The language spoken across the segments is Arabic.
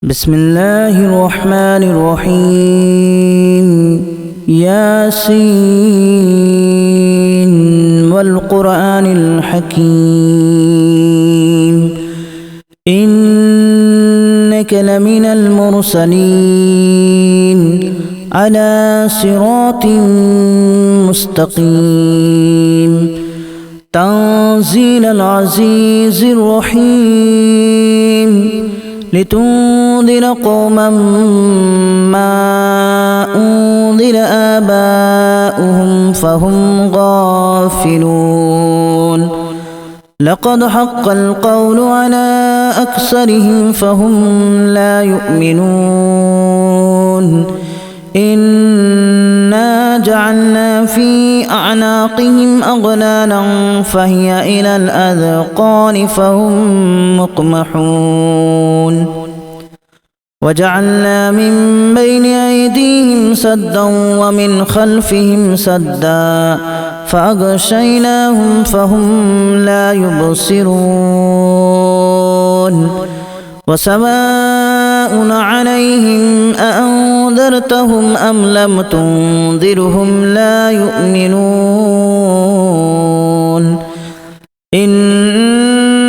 بسم الله الرحمن الرحيم ياسين والقرآن الحكيم إنك لمن المرسلين على صراط مستقيم تنزيل العزيز الرحيم لتنذر قوما ما أنذر آباؤهم فهم غافلون لقد حق القول على أكثرهم فهم لا يؤمنون إنا جعلنا في أعناقهم أغلالا فهي إلى الأذقان فهم مقمحون وجعلنا من بين أيديهم سدا ومن خلفهم سدا فأغشيناهم فهم لا يبصرون وسواء عليهم أأنذرتهم أم لم تنذرهم لا يؤمنون إنما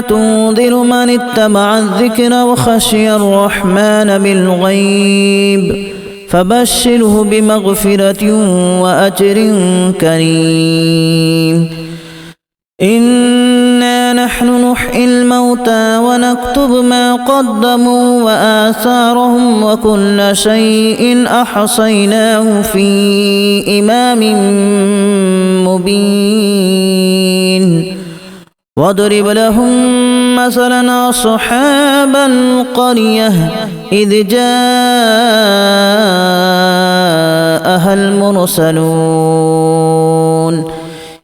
تنذر من اتبع الذكر وخشي الرحمن بالغيب فبشره بمغفرة وأجر كريم إنا نحن نحيي الموتى ونكتب ما قدموا وآثارهم وكل شيء أحصيناه في إمام مبين واضرب لهم مثلا أصحاب القرية إذ جاءها المرسلون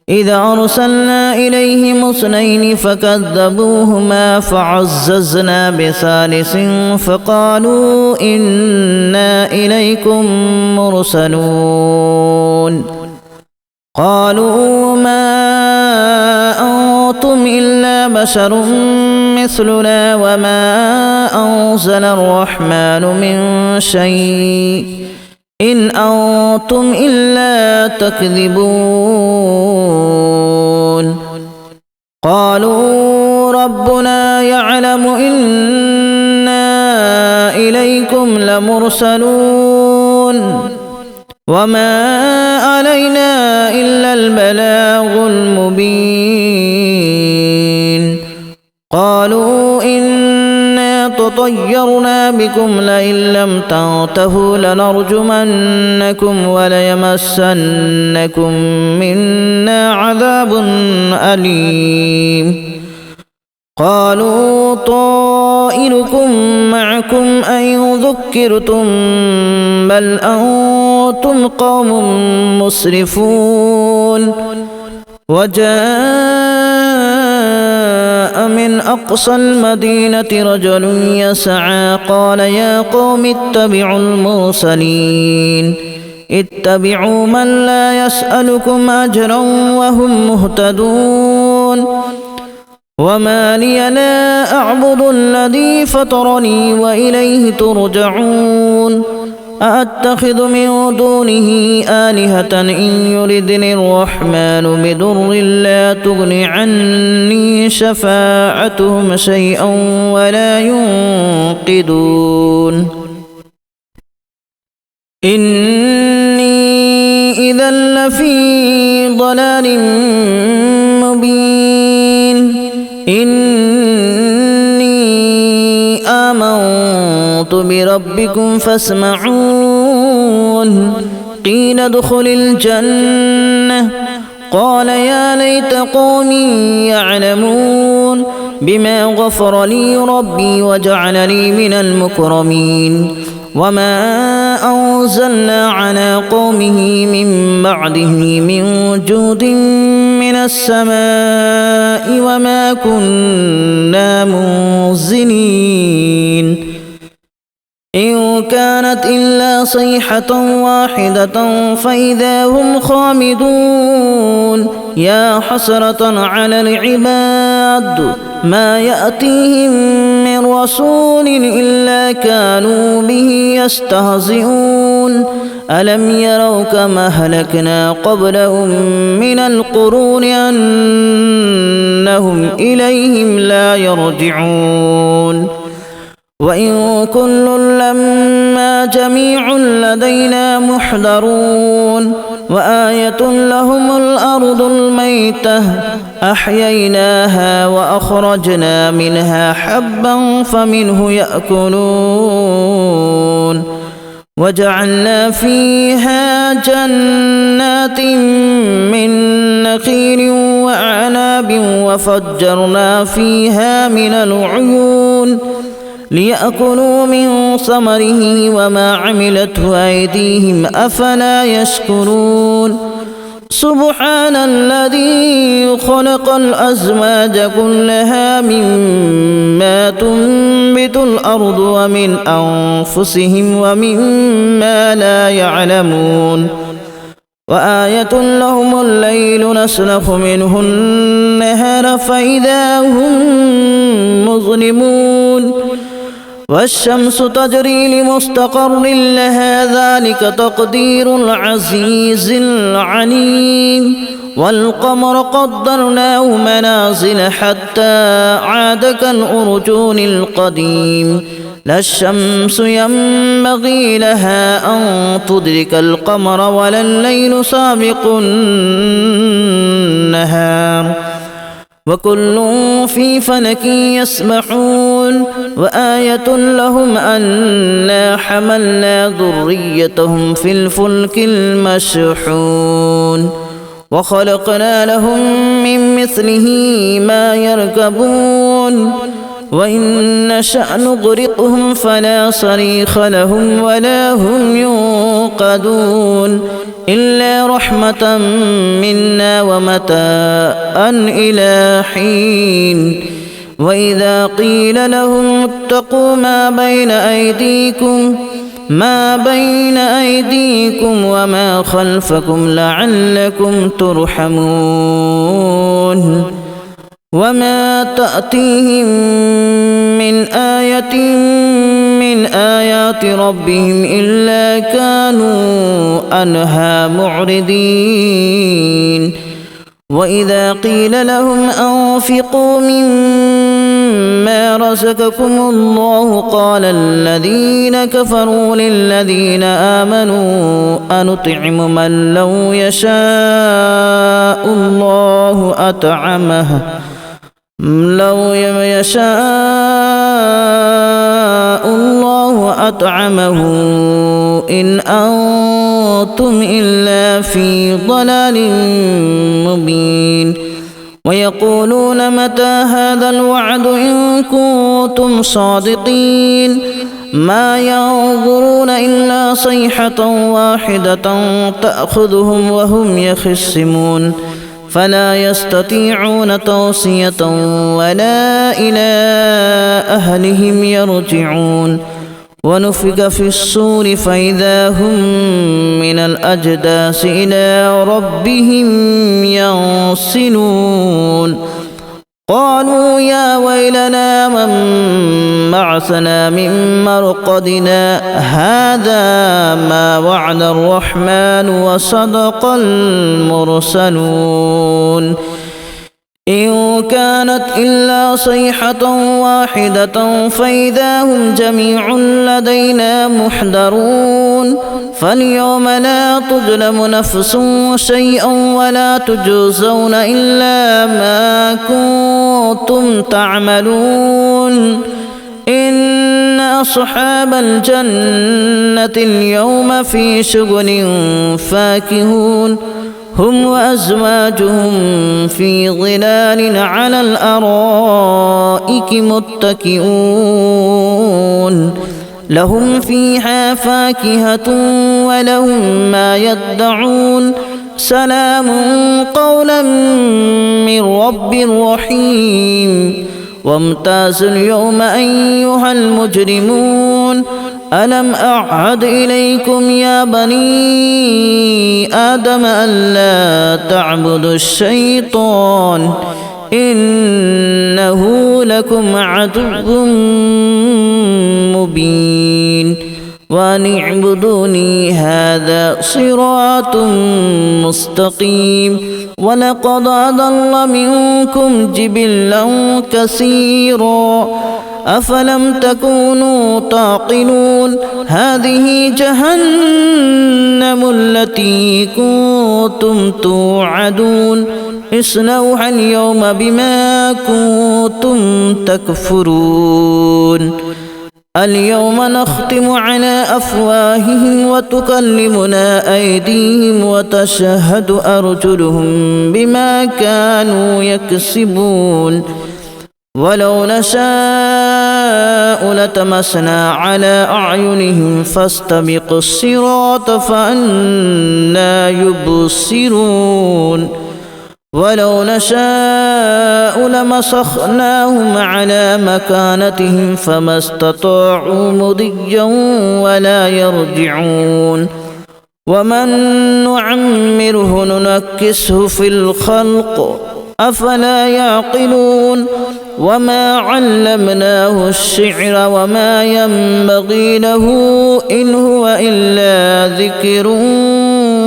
إذا أرسلنا إليهم اثنين فكذبوهما فعززنا بثالث فقالوا إنا إليكم مرسلون قالوا ما أنتم إلا بشر مثلنا وما أنزل الرحمن من شيء إن أنتم إلا تكذبون قالوا ربنا يعلم إنا إليكم لمرسلون وما علينا إلا البلاغ المبين قالوا إنا تطيرنا بكم لئن لم تنتهوا لنرجمنكم وليمسنكم منا عذاب أليم قالوا طائركم معكم أن ذكرتم بل أنتم قوم مسرفون وجاء من أقصى المدينة رجل يسعى قال يا قوم اتبعوا المرسلين اتبعوا من لا يسألكم أجرا وهم مهتدون وما لي لا أعبد الذي فطرني وإليه ترجعون أأتخذ من دونه آلهة إن يردني الرحمن بضر لا تغن عني شفاعتهم شيئا ولا ينقذون إني إذا لفي ضلال مبين إني آمنت بربكم فاسمعون قيل ادخل الجنة قال يا ليت قومي يعلمون بما غفر لي ربي وجعلني من المكرمين وما أنزلنا على قومه من بعده من جود من السماء وما كنا منزلين إن كانت إلا صيحة واحدة فإذا هم خامدون يا حسرة على العباد ما يأتيهم من رسول إلا كانوا به يستهزئون ألم يروا كما أهلكنا قبلهم من القرون أنهم إليهم لا يرجعون وإن كل لما جميع لدينا محضرون وآية لهم الأرض الميتة أحييناها وأخرجنا منها حبا فمنه يأكلون وجعلنا فيها جنات من نخيل وأعناب وفجرنا فيها من العيون ليأكلوا من ثمره وما عملته أيديهم أفلا يشكرون سبحان الذي خلق الأزواج كلها مما تنبت الأرض ومن أنفسهم ومما لا يعلمون وآية لهم الليل نسلخ منه النهار فإذا هم مظلمون والشمس تجري لمستقر لها ذلك تقدير العزيز العليم والقمر قدرناه منازل حتى عاد كالأرجون القديم لا الشمس ينبغي لها أن تدرك القمر ولا الليل سابق النهار وكل في فلك يسبحون وآية لهم أنا حملنا ذريتهم في الفلك المشحون وخلقنا لهم من مثله ما يركبون وإن نشأ نغرقهم فلا صريخ لهم ولا هم ينقذون إلا رحمة منا ومتاعا إلى حين وإذا قيل لهم اتقوا ما بين أيديكم وما خلفكم لعلكم ترحمون وما تأتيهم من آية من آيات ربهم إلا كانوا عنها معرضين وإذا قيل لهم أنفقوا مما رزقكم الله قال الذين كفروا للذين آمنوا أنطعم من لو يشاء الله أطعمه إن أنتم إلا في ضلال مبين ويقولون متى هذا الوعد إن كنتم صادقين ما ينظرون إلا صيحة واحدة تأخذهم وهم يخصمون فلا يستطيعون توصية ولا إلى أهلهم يرجعون ونفخ في الصور فإذا هم من الأجداث إلى ربهم ينسلون قالوا يا ويلنا من بعثنا من مرقدنا هذا ما وعد الرحمن وصدق المرسلون إن كانت إلا صيحة واحدة فإذا هم جميع لدينا محضرون فاليوم لا تظلم نفس شيئا ولا تجزون إلا ما كنتم تعملون إن أصحاب الجنة اليوم في شغل فاكهون هم وأزواجهم في ظلال على الأرائك متكئون لهم فيها فاكهة ولهم ما يدعون سلام قولا من رب رحيم وامتازوا اليوم أيها المجرمون ألم أعهد إليكم يا بني آدم ألا تعبدوا الشيطان إنه لكم عدو مبين وأن اعبدوني هذا صراط مستقيم ولقد أضل منكم جبلا كثيرا أفلم تكونوا تعقلون هذه جهنم التي كنتم توعدون اصلوها اليوم بما كنتم تكفرون اليوم نختم على أفواههم وتكلمنا أيديهم وتشهد أرجلهم بما كانوا يكسبون ولو نشاء لتمسنا على أعينهم فاستبقوا الصراط فأنى يبصرون ولو نشاء لمسخناهم على مكانتهم فما استطاعوا مضيا ولا يرجعون ومن نعمره ننكسه في الخلق أفلا يعقلون وما علمناه الشعر وما ينبغي له إن هو إلا ذكر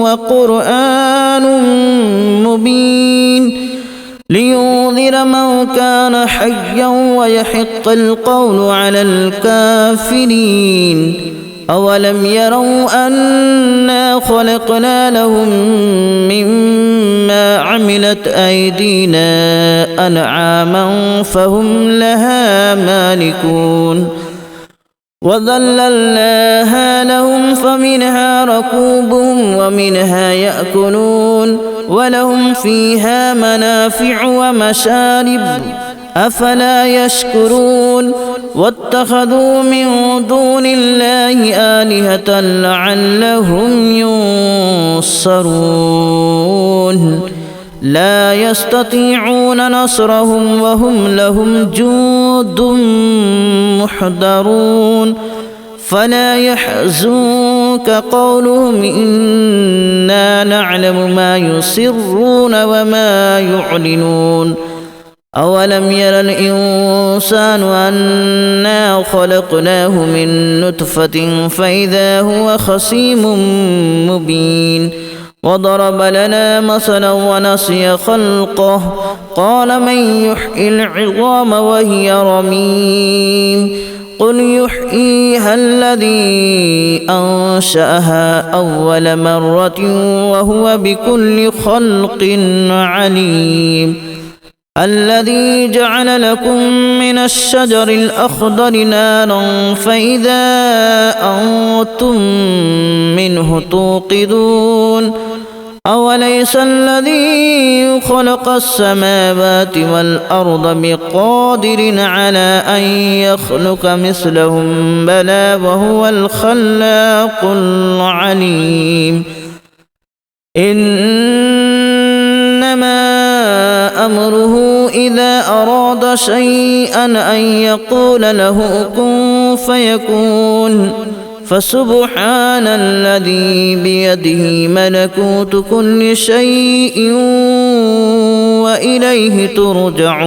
وقرآن مبين لينذر من كان حيا ويحق القول على الكافرين أولم يروا أنا خلقنا لهم مما عملت أيدينا أنعاما فهم لها مالكون وذللناها لهم فمنها ركوبهم ومنها يأكلون ولهم فيها منافع ومشارب أفلا يشكرون واتخذوا من دون الله آلهة لعلهم ينصرون لا يستطيعون نصرهم وهم لهم جند محضرون فلا يحزنك قولهم إنا نعلم ما يسرون وما يعلنون أولم ير الإنسان أنا خلقناه من نطفة فإذا هو خصيم مبين وضرب لنا مثلا ونسي خلقه قال من يحيي العظام وهي رميم قل يحييها الذي أنشأها أول مرة وهو بكل خلق عليم الذي جعل لكم من الشجر الأخضر نارا فإذا أنتم منه توقدون أوليس الذي خلق السماوات والأرض بقادر على أن يخلق مثلهم بلى وهو الخلاق العليم إنما أمره إذا أراد شيئا أن يقول له كن فيكون فسبحان الذي بيده ملكوت كل شيء وإليه ترجعون